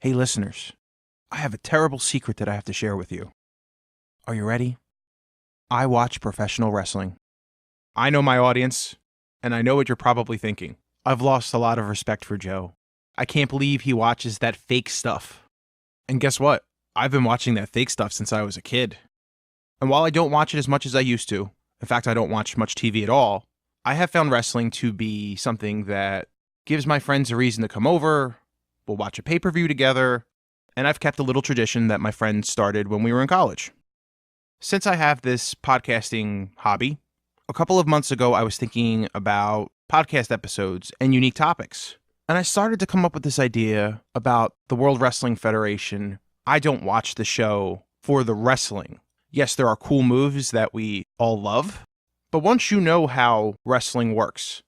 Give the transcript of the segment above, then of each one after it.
Hey listeners, I have a terrible secret that I have to share with you. Are you ready? I watch professional wrestling. I know my audience, and I know what you're probably thinking. I've lost a lot of respect for Joe. I can't believe he watches that fake stuff. And guess what? I've been watching that fake stuff since I was a kid. And while I don't watch it as much as I used to, in fact, I don't watch much TV at all, I have found wrestling to be something that gives my friends a reason to come over. We'll watch a pay-per-view together, and I've kept a little tradition that my friends started when we were in college. Since I have this podcasting hobby, a couple of months ago I was thinking about podcast episodes and unique topics, and I started to come up with this idea about the World Wrestling Federation. I don't watch the show for the wrestling. Yes, there are cool moves that we all love, but once you know how wrestling works,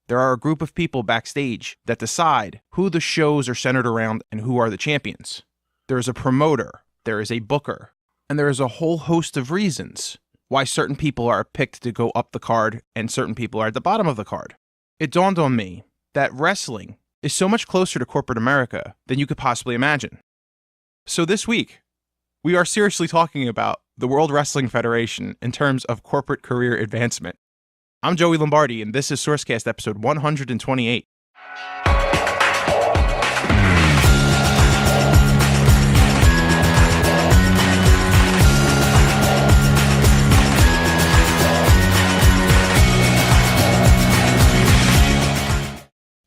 there are a group of people backstage that decide who the shows are centered around and who are the champions. There is a promoter, there is a booker, and there is a whole host of reasons why certain people are picked to go up the card and certain people are at the bottom of the card. It dawned on me that wrestling is so much closer to corporate America than you could possibly imagine. So this week, we are seriously talking about the World Wrestling Federation in terms of corporate career advancement. I'm Joey Lombardi, and this is SourceCast episode 128.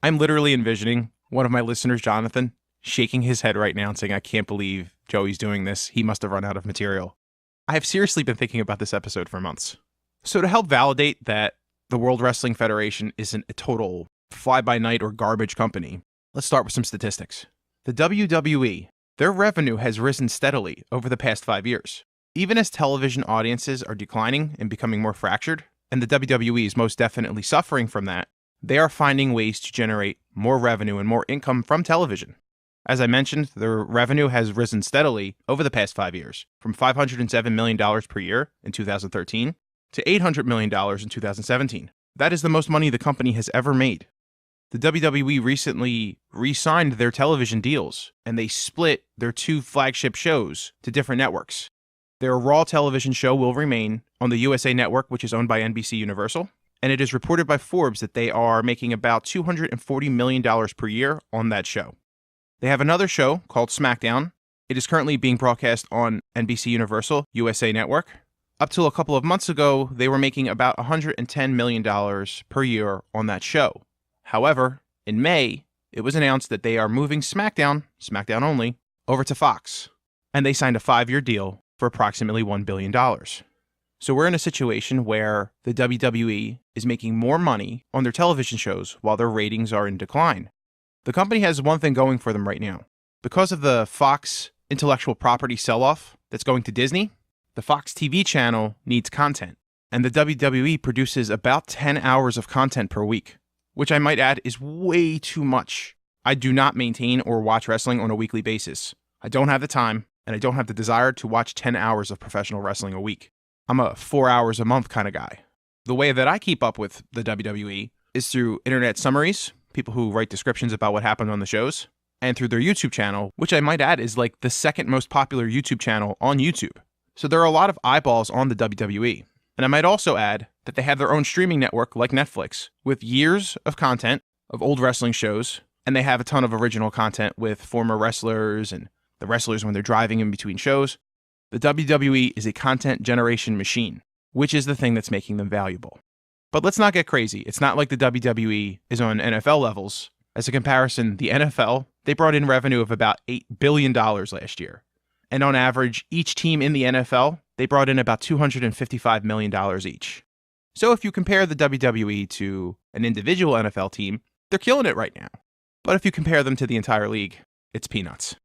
I'm literally envisioning one of my listeners, Jonathan, shaking his head right now and saying, I can't believe Joey's doing this. He must have run out of material. I have seriously been thinking about this episode for months. So to help validate that the World Wrestling Federation isn't a total fly-by-night or garbage company, let's start with some statistics. The WWE, their revenue has risen steadily over the past 5 years. Even as television audiences are declining and becoming more fractured, and the WWE is most definitely suffering from that, they are finding ways to generate more revenue and more income from television. As I mentioned, their revenue has risen steadily over the past 5 years, from $507 million per year in 2013 to $800 million in 2017. That is the most money the company has ever made. The WWE recently re-signed their television deals, and they split their two flagship shows to different networks. Their Raw television show will remain on the USA Network, which is owned by NBC Universal, and it is reported by Forbes that they are making about $240 million per year on that show. They have another show called SmackDown. It is currently being broadcast on NBC Universal, USA Network. Up till a couple of months ago, they were making about $110 million per year on that show. However, in May, it was announced that they are moving SmackDown only, over to Fox. And they signed a 5-year deal for approximately $1 billion. So we're in a situation where the WWE is making more money on their television shows while their ratings are in decline. The company has one thing going for them right now. Because of the Fox intellectual property sell-off that's going to Disney, the Fox TV channel needs content, and the WWE produces about 10 hours of content per week, which I might add is way too much. I do not maintain or watch wrestling on a weekly basis. I don't have the time, and I don't have the desire to watch 10 hours of professional wrestling a week. I'm a 4 hours a month kind of guy. The way that I keep up with the WWE is through internet summaries, people who write descriptions about what happened on the shows, and through their YouTube channel, which I might add is like the second most popular YouTube channel on YouTube. So there are a lot of eyeballs on the WWE. And I might also add that they have their own streaming network like Netflix with years of content of old wrestling shows, and they have a ton of original content with former wrestlers and the wrestlers when they're driving in between shows. The WWE is a content generation machine, which is the thing that's making them valuable. But let's not get crazy. It's not like the WWE is on NFL levels. As a comparison, the NFL, they brought in revenue of about $8 billion last year. And on average, each team in the NFL, they brought in about $255 million each. So if you compare the WWE to an individual NFL team, they're killing it right now. But if you compare them to the entire league, it's peanuts.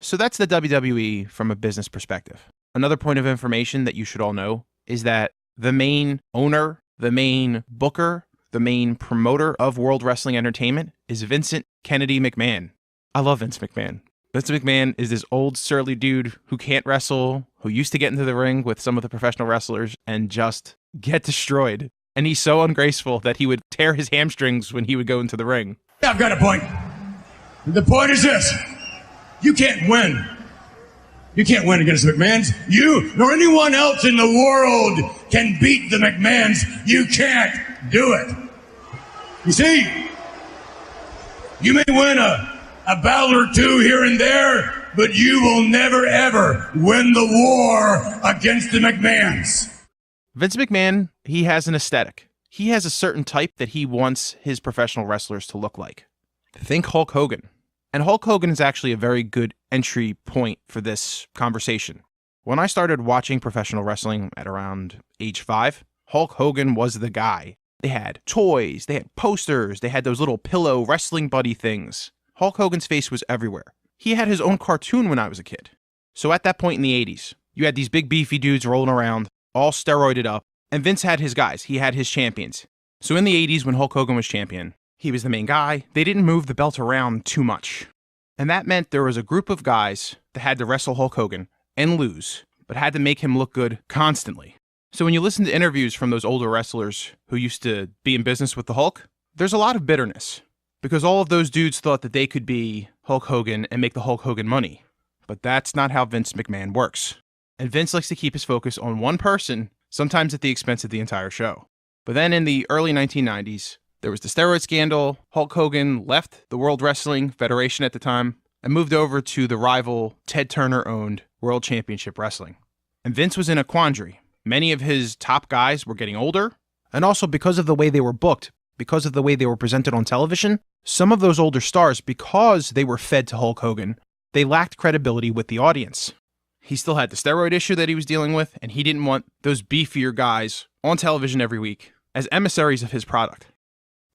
So that's the WWE from a business perspective. Another point of information that you should all know is that the main owner, the main booker, the main promoter of World Wrestling Entertainment is Vincent Kennedy McMahon. I love Vince McMahon. Vince McMahon is this old surly dude who can't wrestle, who used to get into the ring with some of the professional wrestlers and just get destroyed. And he's so ungraceful that he would tear his hamstrings when he would go into the ring. I've got a point. The point is this. You can't win. You can't win against the McMahons. You nor anyone else in the world can beat the McMahons. You can't do it. You see, you may win a battle or two here and there, but you will never, ever win the war against the McMahons. Vince McMahon, he has an aesthetic. He has a certain type that he wants his professional wrestlers to look like. Think Hulk Hogan. And Hulk Hogan is actually a very good entry point for this conversation. When I started watching professional wrestling at around age 5, Hulk Hogan was the guy. They had toys, they had posters, they had those little pillow wrestling buddy things. Hulk Hogan's face was everywhere. He had his own cartoon when I was a kid. So at that point in the 80s, you had these big beefy dudes rolling around, all steroided up, and Vince had his guys. He had his champions. So in the 80s when Hulk Hogan was champion, he was the main guy. They didn't move the belt around too much. And that meant there was a group of guys that had to wrestle Hulk Hogan and lose, but had to make him look good constantly. So when you listen to interviews from those older wrestlers who used to be in business with the Hulk, there's a lot of bitterness because all of those dudes thought that they could be Hulk Hogan and make the Hulk Hogan money. But that's not how Vince McMahon works. And Vince likes to keep his focus on one person, sometimes at the expense of the entire show. But then in the early 1990s, there was the steroid scandal. Hulk Hogan left the World Wrestling Federation at the time and moved over to the rival Ted Turner-owned World Championship Wrestling. And Vince was in a quandary. Many of his top guys were getting older, and also because of the way they were booked, because of the way they were presented on television, some of those older stars, because they were fed to Hulk Hogan, they lacked credibility with the audience. He still had the steroid issue that he was dealing with, and he didn't want those beefier guys on television every week as emissaries of his product.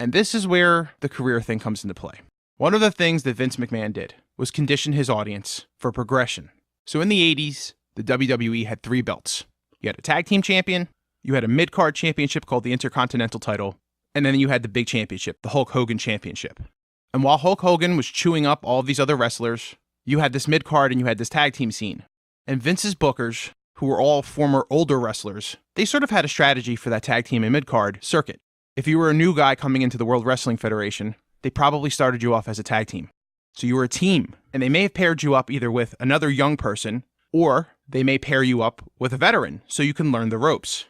And this is where the career thing comes into play. One of the things that Vince McMahon did was condition his audience for progression. So in the 80s, the WWE had 3 belts. You had a tag team champion, you had a mid-card championship called the Intercontinental title, and then you had the big championship, the Hulk Hogan championship. And while Hulk Hogan was chewing up all of these other wrestlers, you had this mid-card and you had this tag team scene. And Vince's bookers, who were all former older wrestlers, they sort of had a strategy for that tag team and mid-card circuit. If you were a new guy coming into the World Wrestling Federation, they probably started you off as a tag team. So you were a team, and they may have paired you up either with another young person, or they may pair you up with a veteran so you can learn the ropes.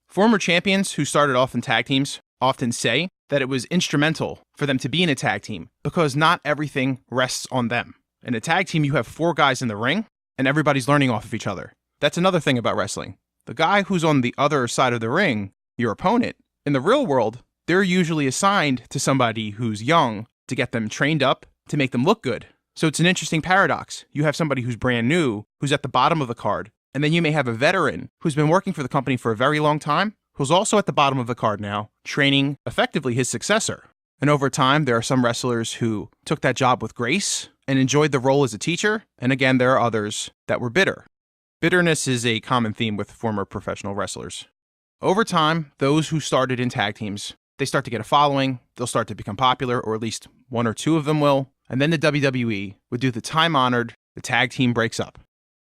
Former champions who started off in tag teams often say that it was instrumental for them to be in a tag team because not everything rests on them. In a tag team, you have 4 guys in the ring, and everybody's learning off of each other. That's another thing about wrestling. The guy who's on the other side of the ring, your opponent, in the real world, they're usually assigned to somebody who's young to get them trained up, to make them look good. So it's an interesting paradox. You have somebody who's brand new, who's at the bottom of the card, and then you may have a veteran who's been working for the company for a very long time, who's also at the bottom of the card now, training effectively his successor. And over time, there are some wrestlers who took that job with grace and enjoyed the role as a teacher, and again, there are others that were bitter. Bitterness is a common theme with former professional wrestlers. Over time, those who started in tag teams, they start to get a following, they'll start to become popular, or at least 1 or 2 of them will, and then the WWE would do the time-honored, the tag team breaks up.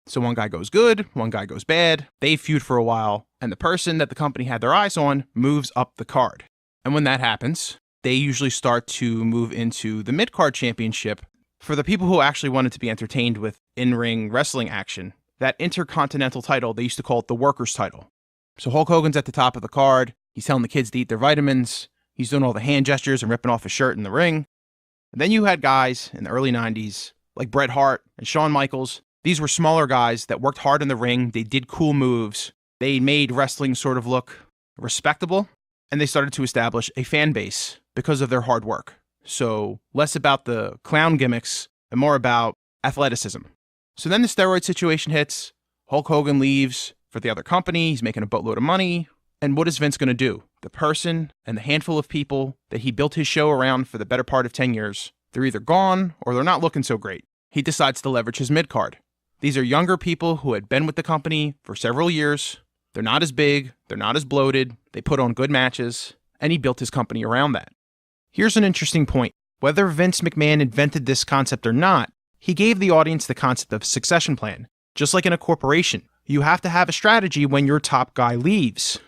So one guy goes good, one guy goes bad, they feud for a while, and the person that the company had their eyes on moves up the card. And when that happens, they usually start to move into the mid-card championship. For the people who actually wanted to be entertained with in-ring wrestling action, that Intercontinental title, they used to call it the workers' title. So Hulk Hogan's at the top of the card. He's telling the kids to eat their vitamins. He's doing all the hand gestures and ripping off his shirt in the ring. And then you had guys in the early 90s like Bret Hart and Shawn Michaels. These were smaller guys that worked hard in the ring. They did cool moves. They made wrestling sort of look respectable. And they started to establish a fan base because of their hard work. So less about the clown gimmicks and more about athleticism. So then the steroid situation hits. Hulk Hogan leaves for the other company. He's making a boatload of money. And what is Vince going to do? The person and the handful of people that he built his show around for the better part of 10 years, they're either gone or they're not looking so great. He decides to leverage his mid-card. These are younger people who had been with the company for several years. They're not as big. They're not as bloated. They put on good matches. And he built his company around that. Here's an interesting point. Whether Vince McMahon invented this concept or not, he gave the audience the concept of succession plan. Just like in a corporation, you have to have a strategy when your top guy leaves.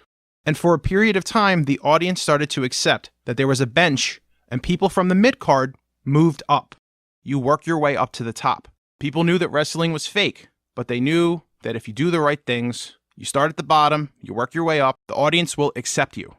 And for a period of time, the audience started to accept that there was a bench and people from the mid-card moved up. You work your way up to the top. People knew that wrestling was fake, but they knew that if you do the right things, you start at the bottom, you work your way up, the audience will accept you.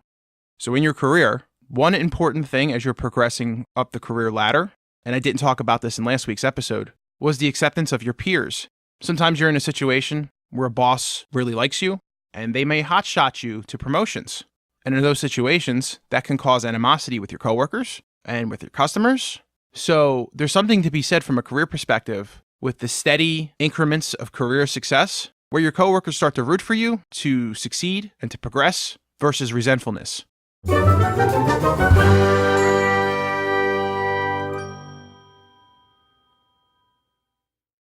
So in your career, one important thing as you're progressing up the career ladder, and I didn't talk about this in last week's episode, was the acceptance of your peers. Sometimes you're in a situation where a boss really likes you, and they may hotshot you to promotions. And in those situations, that can cause animosity with your coworkers and with your customers. So there's something to be said from a career perspective with the steady increments of career success, where your coworkers start to root for you to succeed and to progress versus resentfulness.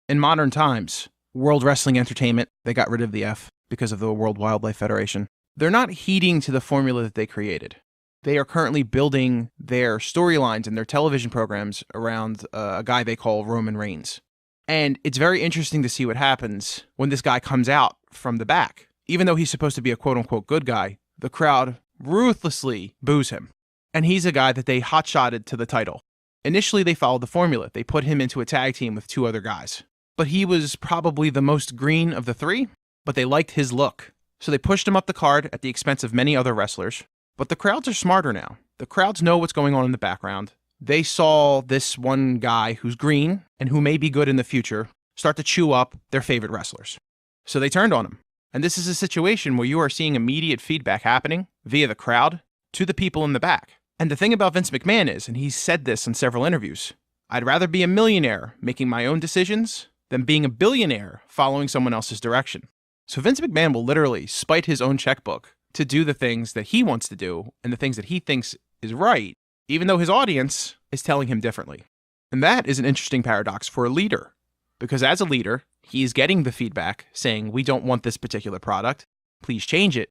In modern times, World Wrestling Entertainment, they got rid of the F because of the World Wildlife Federation. They're not heeding to the formula that they created. They are currently building their storylines and their television programs around a guy they call Roman Reigns. And it's very interesting to see what happens when this guy comes out from the back. Even though he's supposed to be a quote-unquote good guy, the crowd ruthlessly boos him. And he's a guy that they hotshotted to the title. Initially, they followed the formula. They put him into a tag team with 2 other guys. But he was probably the most green of the 3, but they liked his look. So they pushed him up the card at the expense of many other wrestlers. But the crowds are smarter now. The crowds know what's going on in the background. They saw this one guy who's green and who may be good in the future start to chew up their favorite wrestlers. So they turned on him. And this is a situation where you are seeing immediate feedback happening via the crowd to the people in the back. And the thing about Vince McMahon is, and he's said this in several interviews, I'd rather be a millionaire making my own decisions than being a billionaire following someone else's direction. So Vince McMahon will literally spite his own checkbook to do the things that he wants to do and the things that he thinks is right, even though his audience is telling him differently. And that is an interesting paradox for a leader, because as a leader, he is getting the feedback saying, we don't want this particular product, please change it.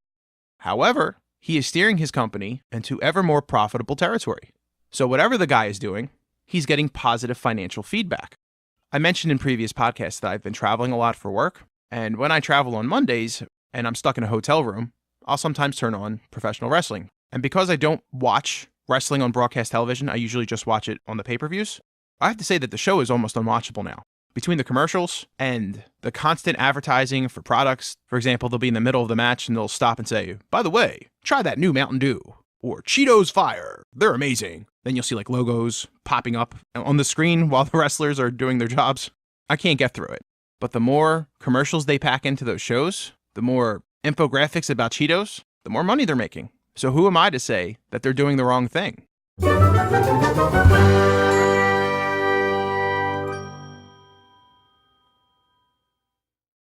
However, he is steering his company into ever more profitable territory. So whatever the guy is doing, he's getting positive financial feedback. I mentioned in previous podcasts that I've been traveling a lot for work, and when I travel on Mondays and I'm stuck in a hotel room, I'll sometimes turn on professional wrestling. And because I don't watch wrestling on broadcast television, I usually just watch it on the pay-per-views. I have to say that the show is almost unwatchable now. Between the commercials and the constant advertising for products, for example, they'll be in the middle of the match and they'll stop and say, by the way, try that new Mountain Dew, or Cheetos Fire, they're amazing. Then you'll see like logos popping up on the screen while the wrestlers are doing their jobs. I can't get through it. But the more commercials they pack into those shows, the more infographics about Cheetos, the more money they're making. So who am I to say that they're doing the wrong thing?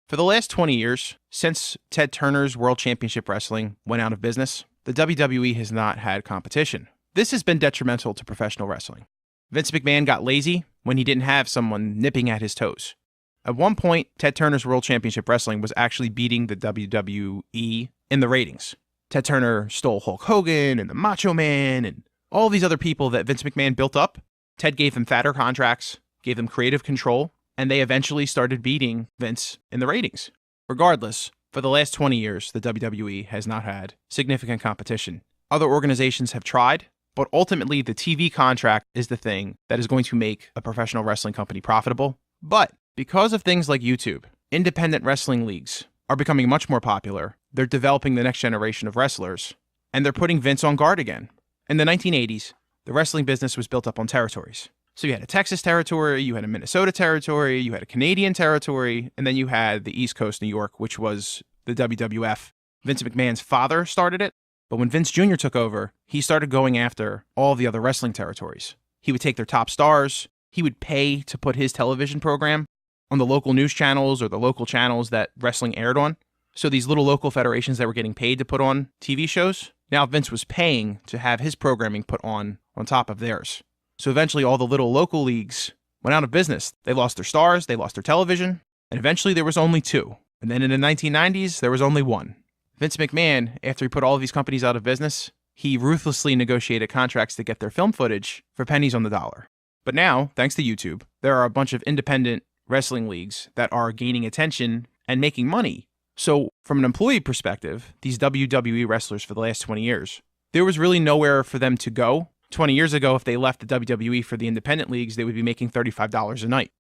For the last 20 years, since Ted Turner's World Championship Wrestling went out of business, the WWE has not had competition. This has been detrimental to professional wrestling. Vince McMahon got lazy when he didn't have someone nipping at his toes. At one point, Ted Turner's World Championship Wrestling was actually beating the WWE in the ratings. Ted Turner stole Hulk Hogan and the Macho Man and all these other people that Vince McMahon built up. Ted gave them fatter contracts, gave them creative control, and they eventually started beating Vince in the ratings. Regardless, for the last 20 years, the WWE has not had significant competition. Other organizations have tried, but ultimately the TV contract is the thing that is going to make a professional wrestling company profitable. But because of things like YouTube, independent wrestling leagues are becoming much more popular. They're developing the next generation of wrestlers, and they're putting Vince on guard again. In the 1980s, the wrestling business was built up on territories. So you had a Texas territory, you had a Minnesota territory, you had a Canadian territory, and then you had the East Coast, New York, which was the WWF. Vince McMahon's father started it, but when Vince Jr. took over, he started going after all the other wrestling territories. He would take their top stars, he would pay to put his television program on the local news channels or the local channels that wrestling aired on. So these little local federations that were getting paid to put on TV shows, now Vince was paying to have his programming put on top of theirs. So eventually all the little local leagues went out of business. They lost their stars, they lost their television, and eventually there was only 2. And then in the 1990s, there was only 1. Vince McMahon, after he put all of these companies out of business, he ruthlessly negotiated contracts to get their film footage for pennies on the dollar. But now, thanks to YouTube, there are a bunch of independent wrestling leagues that are gaining attention and making money. So from an employee perspective, these WWE wrestlers for the last 20 years, there was really nowhere for them to go. 20 years ago, if they left the WWE for the independent leagues, they would be making $35 a night.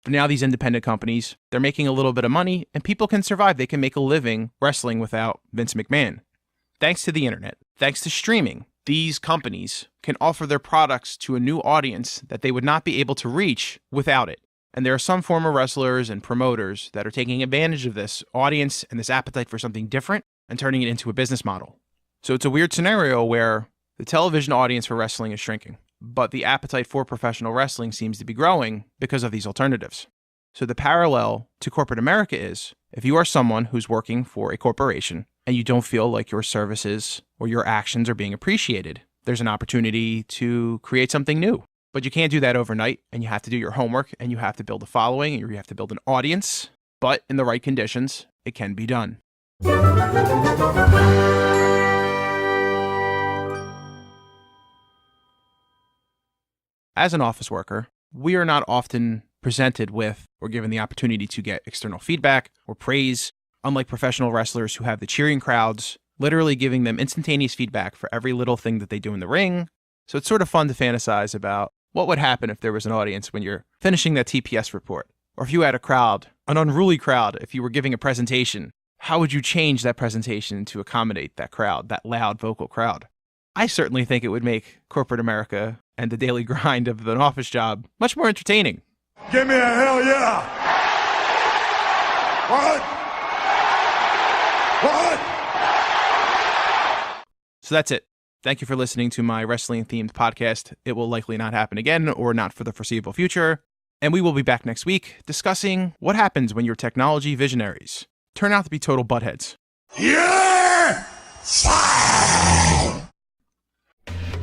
But now these independent companies, they're making a little bit of money, and people can survive. They can make a living wrestling without Vince McMahon. Thanks to the internet, thanks to streaming, these companies can offer their products to a new audience that they would not be able to reach without it. And there are some former wrestlers and promoters that are taking advantage of this audience and this appetite for something different and turning it into a business model. So it's a weird scenario where the television audience for wrestling is shrinking, but the appetite for professional wrestling seems to be growing because of these alternatives. So the parallel to corporate America is, if you are someone who's working for a corporation and you don't feel like your services or your actions are being appreciated, there's an opportunity to create something new. But you can't do that overnight, and you have to do your homework, and you have to build a following, and you have to build an audience. But in the right conditions, it can be done. As an office worker, we are not often presented with or given the opportunity to get external feedback or praise, unlike professional wrestlers who have the cheering crowds, literally giving them instantaneous feedback for every little thing that they do in the ring. So it's sort of fun to fantasize about what would happen if there was an audience when you're finishing that TPS report, or if you had a crowd, an unruly crowd, if you were giving a presentation. How would you change that presentation to accommodate that crowd, that loud vocal crowd? I certainly think it would make corporate America and the daily grind of an office job much more entertaining. Give me a hell yeah! What? So that's it. Thank you for listening to my wrestling-themed podcast. It will likely not happen again, or not for the foreseeable future. And we will be back next week discussing what happens when your technology visionaries turn out to be total buttheads. Yeah!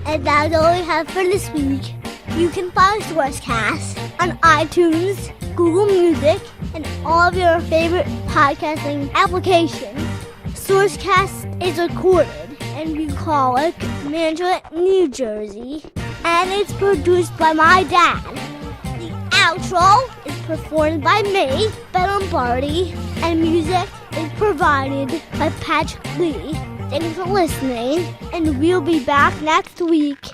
And that's all we have for this week. You can find SourceCast on iTunes, Google Music, and all of your favorite podcasting applications. SourceCast is recorded in Bucolic, Mantua, New Jersey, and it's produced by my dad. The outro is performed by me, Ben Lombardi, and music is provided by Patrick Lee. Thanks for listening, and we'll be back next week.